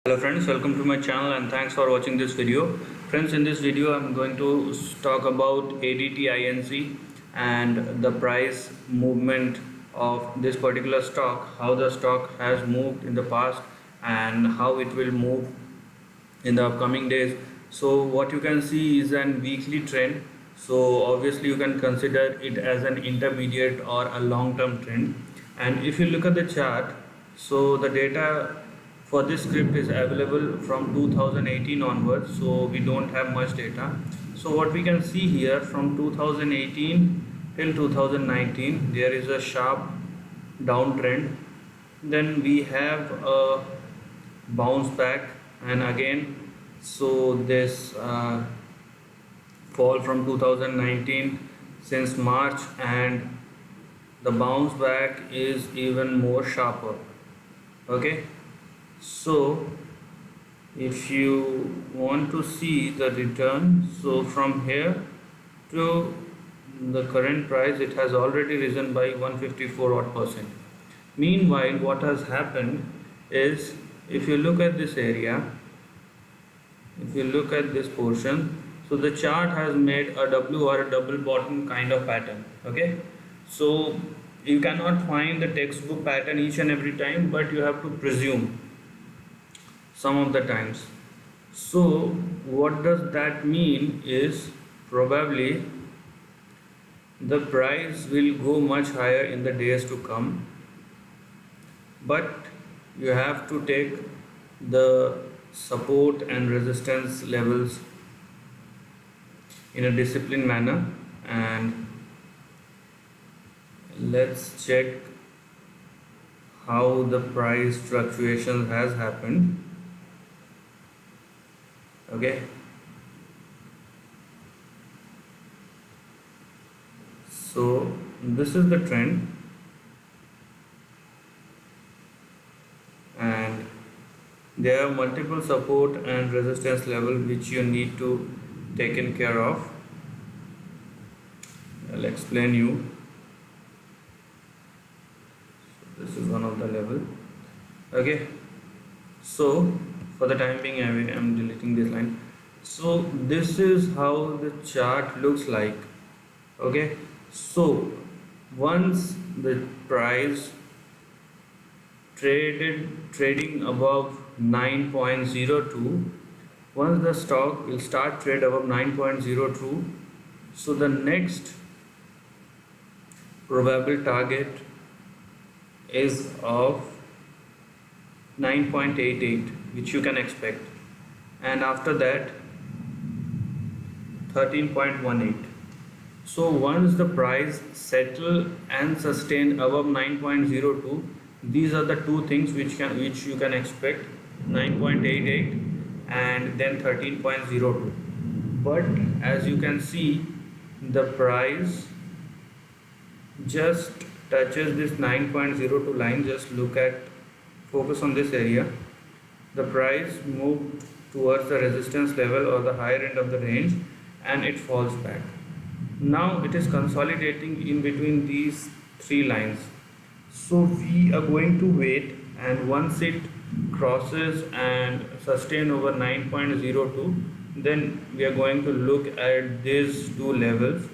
Hello friends, welcome to my channel and thanks for watching this video. Friends, in this video I'm going to talk about ADT INC and the price movement of this particular stock, how the stock has moved in the past and how it will move in the upcoming days. So what you can see is an weekly trend. So obviously you can consider it as an intermediate or a long-term trend. And if you look at the chart, so the data for this script is available from 2018 onwards, so we don't have much data. So what we can see here, from 2018 till 2019 there is a sharp downtrend, then we have a bounce back, and again, so this fall from 2019 since March, and the bounce back is even more sharper. Okay, so if you want to see the return, so from here to the current price, it has already risen by 154 odd percent. Meanwhile, what has happened is, if you look at this area, if you look at this portion, so the chart has made a W or a double bottom kind of pattern. Okay, so you cannot find the textbook pattern each and every time, but you have to presume some of the times. So what does that mean is, probably the price will go much higher in the days to come, but you have to take the support and resistance levels in a disciplined manner. And let's check how the price fluctuation has happened. Okay, so this is the trend, and there are multiple support and resistance level which you need to taken care of. I'll explain you. So this is one of the level. Okay, so for the time being I am deleting this line. So this is how the chart looks like. Okay, so once the price trading above 9.02, once the stock will start trade above 9.02, so the next probable target is of 9.88, which you can expect, and after that 13.18. so once the price settle and sustain above 9.02, these are the two things which you can expect: 9.88 and then 13.02. but as you can see, the price just touches this 9.02 line. Just focus on this area. The price moved towards the resistance level or the higher end of the range, and it falls back. Now it is consolidating in between these three lines. So we are going to wait, and once it crosses and sustain over 9.02, then we are going to look at these two levels,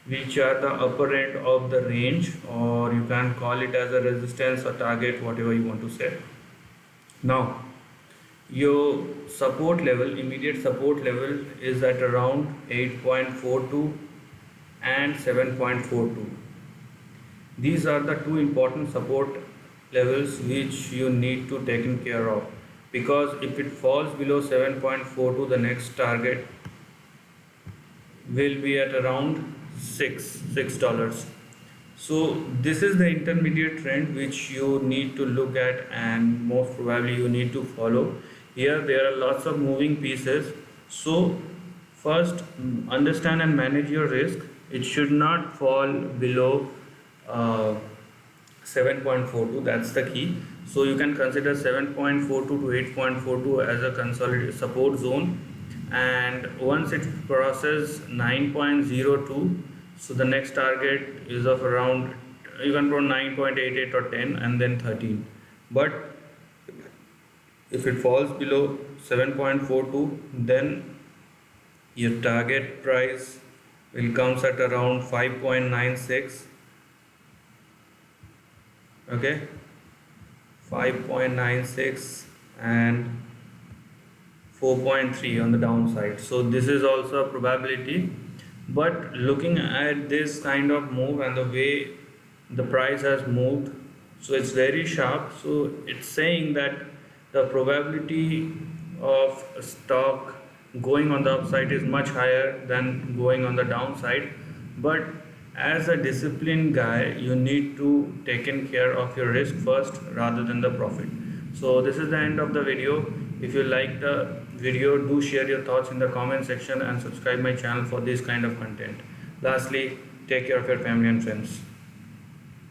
which are the upper end of the range, or you can call it as a resistance or target, whatever you want to say. Now your support level, immediate support level, is at around 8.42 and 7.42. These are the two important support levels which you need to take care of, because if it falls below 7.42, the next target will be at around $6. So this is the intermediate trend which you need to look at, and most probably you need to follow. Here there are lots of moving pieces, so first understand and manage your risk. It should not fall below 7.42, that's the key. So you can consider 7.42 to 8.42 as a consolidated support zone, and once it crosses 9.02, so the next target is of around, you can put 9.88 or 10 and then 13. But If it falls below 7.42, then your target price will comes at around 5.96. Okay, 5.96 and 4.3 on the downside. So this is also a probability, but looking at this kind of move and the way the price has moved, so it's very sharp. So it's saying that the probability of a stock going on the upside is much higher than going on the downside. But as a disciplined guy, you need to take in care of your risk first rather than the profit. So this is the end of the video. If you like the video, do share your thoughts in the comment section and subscribe my channel for this kind of content. Lastly, take care of your family and friends.